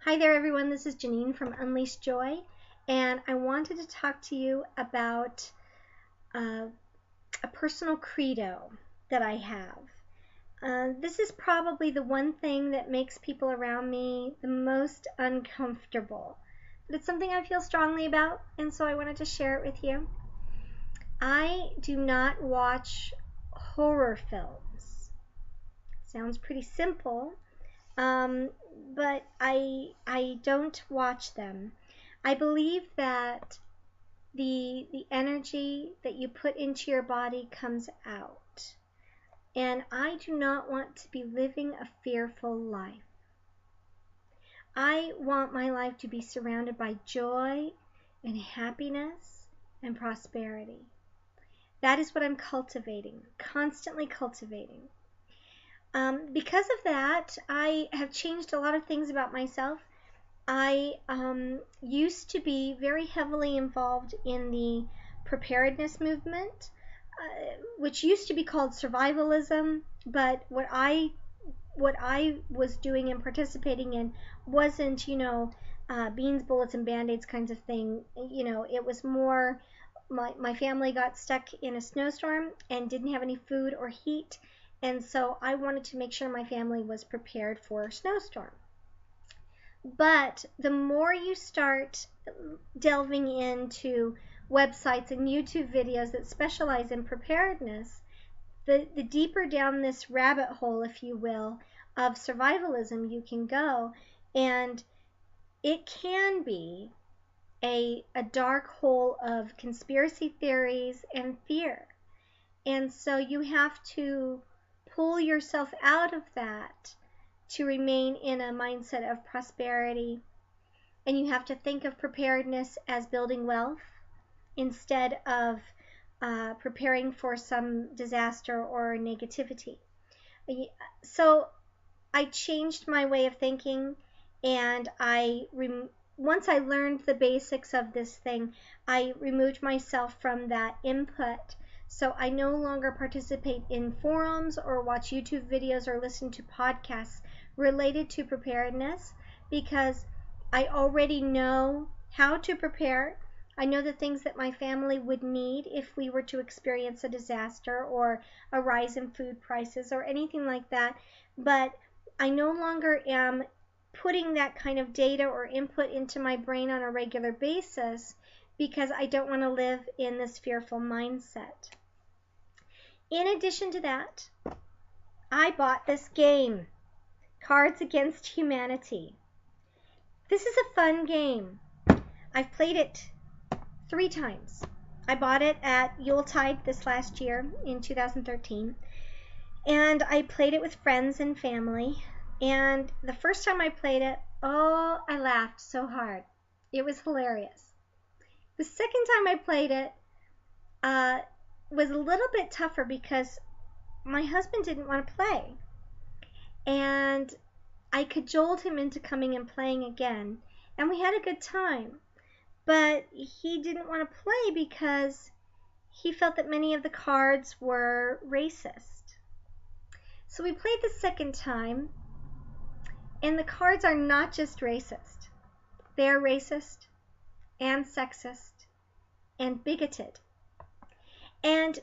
Hi there everyone, this is Janine from Unleash Joy, and I wanted to talk to you about a personal credo that I have. This is probably the one thing that makes people around me the most uncomfortable, but it's something I feel strongly about, and so I wanted to share it with you. I do not watch horror films. Sounds pretty simple, but I don't watch them. I believe that the energy that you put into your body comes out, and I do not want to be living a fearful life. I want my life to be surrounded by joy and happiness and prosperity. That is what I'm cultivating, constantly cultivating. Because of that, I have changed a lot of things about myself. I used to be very heavily involved in the preparedness movement, which used to be called survivalism, but what I was doing and participating in wasn't, beans, bullets, and band-aids kinds of thing. It was more, my family got stuck in a snowstorm and didn't have any food or heat, and so I wanted to make sure my family was prepared for a snowstorm. But the more you start delving into websites and YouTube videos that specialize in preparedness, the deeper down this rabbit hole, if you will, of survivalism you can go, and it can be a dark hole of conspiracy theories and fear. And so you have to pull yourself out of that to remain in a mindset of prosperity. And you have to think of preparedness as building wealth instead of preparing for some disaster or negativity. So I changed my way of thinking, and once I learned the basics of this thing, I removed myself from that input. So I no longer participate in forums or watch YouTube videos or listen to podcasts related to preparedness, because I already know how to prepare. I know the things that my family would need if we were to experience a disaster or a rise in food prices or anything like that. But I no longer am putting that kind of data or input into my brain on a regular basis, because I don't want to live in this fearful mindset. In addition to that, I bought this game, Cards Against Humanity. This is a fun game. I've played it 3 times. I bought it at Yuletide this last year in 2013, and I played it with friends and family. And the first time I played it, oh, I laughed so hard. It was hilarious. The second time I played it was a little bit tougher because my husband didn't want to play. And I cajoled him into coming and playing again, and we had a good time. But he didn't want to play because he felt that many of the cards were racist. So we played the second time, and the cards are not just racist. They are racist and sexist and bigoted. And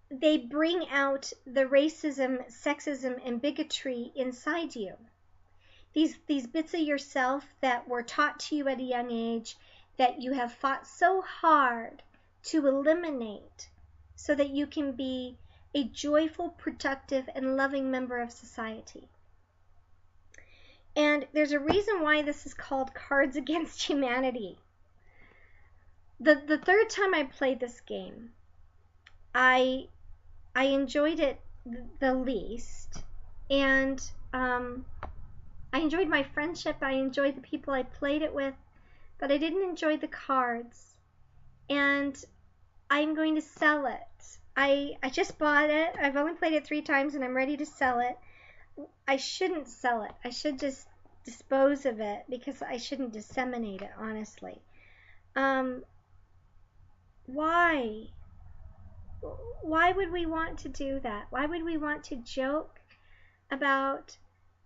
they bring out the racism, sexism, and bigotry inside you. These bits of yourself that were taught to you at a young age, that you have fought so hard to eliminate so that you can be a joyful, productive, and loving member of society. And there's a reason why this is called Cards Against Humanity. The third time I played this game, I enjoyed it the least, and I enjoyed my friendship, I enjoyed the people I played it with, but I didn't enjoy the cards, and I'm going to sell it. I just bought it. I've only played it 3 times, and I'm ready to sell it. I shouldn't sell it. I should just dispose of it, because I shouldn't disseminate it, honestly. Why? Why would we want to do that? Why would we want to joke about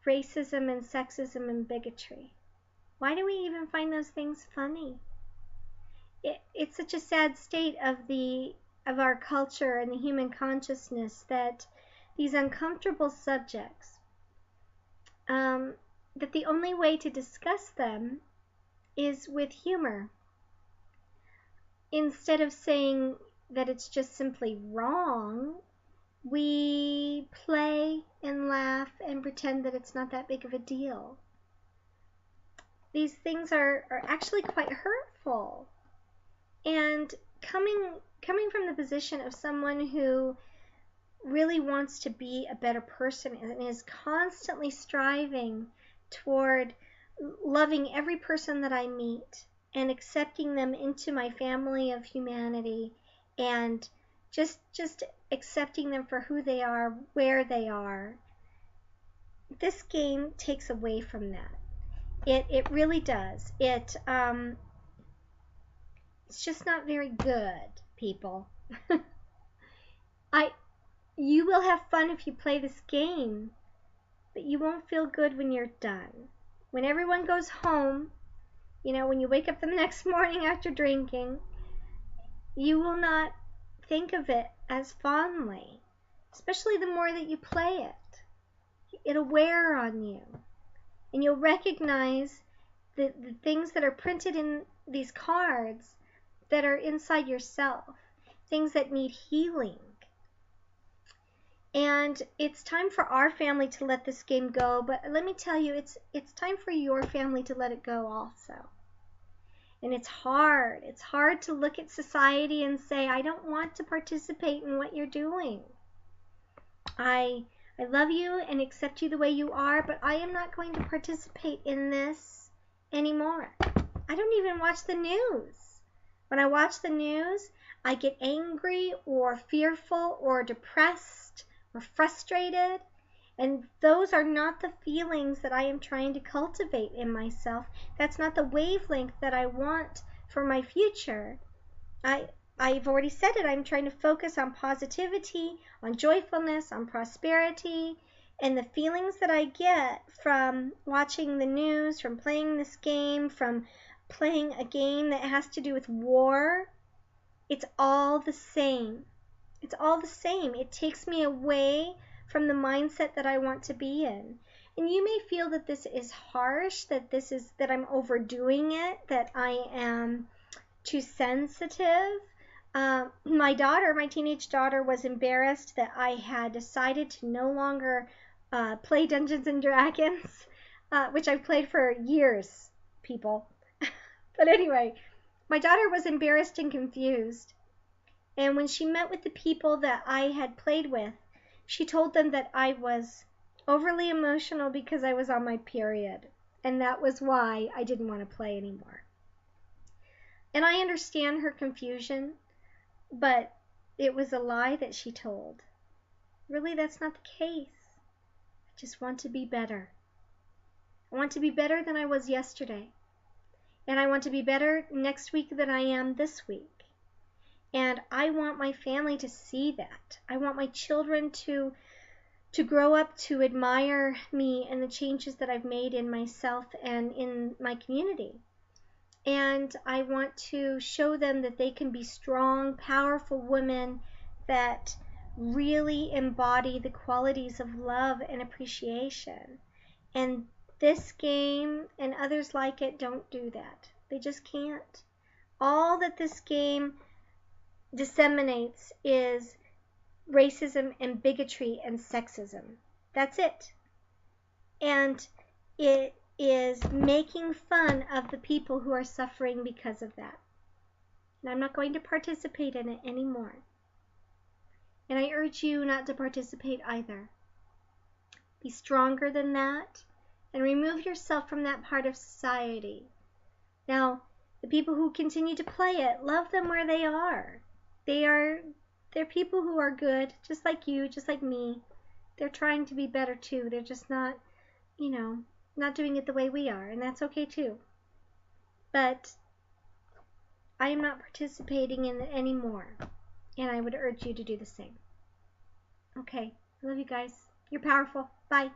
racism and sexism and bigotry? Why do we even find those things funny? It's such a sad state of our culture and the human consciousness that these uncomfortable subjects, that the only way to discuss them is with humor. Instead of saying that it's just simply wrong, we play and laugh and pretend that it's not that big of a deal. These things are actually quite hurtful. And coming from the position of someone who really wants to be a better person and is constantly striving toward loving every person that I meet and accepting them into my family of humanity and just accepting them for who they are, where they are, this game takes away from that. It really does. It's just not very good, people. You will have fun if you play this game, but you won't feel good when you're done. When everyone goes home, when you wake up the next morning after drinking, you will not think of it as fondly, especially the more that you play it. It'll wear on you, and you'll recognize the things that are printed in these cards that are inside yourself, things that need healing. And it's time for our family to let this game go, but let me tell you, it's time for your family to let it go also. And it's hard. It's hard to look at society and say, I don't want to participate in what you're doing. I love you and accept you the way you are, but I am not going to participate in this anymore. I don't even watch the news. When I watch the news, I get angry or fearful or depressed or frustrated, and those are not the feelings that I am trying to cultivate in myself. That's not the wavelength that I want for my future. I've already said it. I'm trying to focus on positivity, on joyfulness, on prosperity, and the feelings that I get from watching the news, from playing this game, from playing a game that has to do with war, it's all the same. It's all the same. It takes me away from the mindset that I want to be in. And you may feel that this is harsh, that I'm overdoing it, that I am too sensitive. My teenage daughter was embarrassed that I had decided to no longer play Dungeons and Dragons, which I've played for years, people. But anyway, my daughter was embarrassed and confused. And when she met with the people that I had played with, she told them that I was overly emotional because I was on my period. And that was why I didn't want to play anymore. And I understand her confusion, but it was a lie that she told. Really, that's not the case. I just want to be better. I want to be better than I was yesterday. And I want to be better next week than I am this week. And I want my family to see that. I want my children to grow up to admire me and the changes that I've made in myself and in my community. And I want to show them that they can be strong, powerful women that really embody the qualities of love and appreciation. And this game and others like it don't do that. They just can't. All that this game disseminates is racism and bigotry and sexism. That's it. And it is making fun of the people who are suffering because of that. And I'm not going to participate in it anymore. And I urge you not to participate either. Be stronger than that and remove yourself from that part of society. Now, the people who continue to play it, love them where they are. They're people who are good, just like you, just like me. They're trying to be better too. They're just not, not doing it the way we are, and that's okay too. But I am not participating in it anymore, and I would urge you to do the same. Okay, I love you guys. You're powerful. Bye.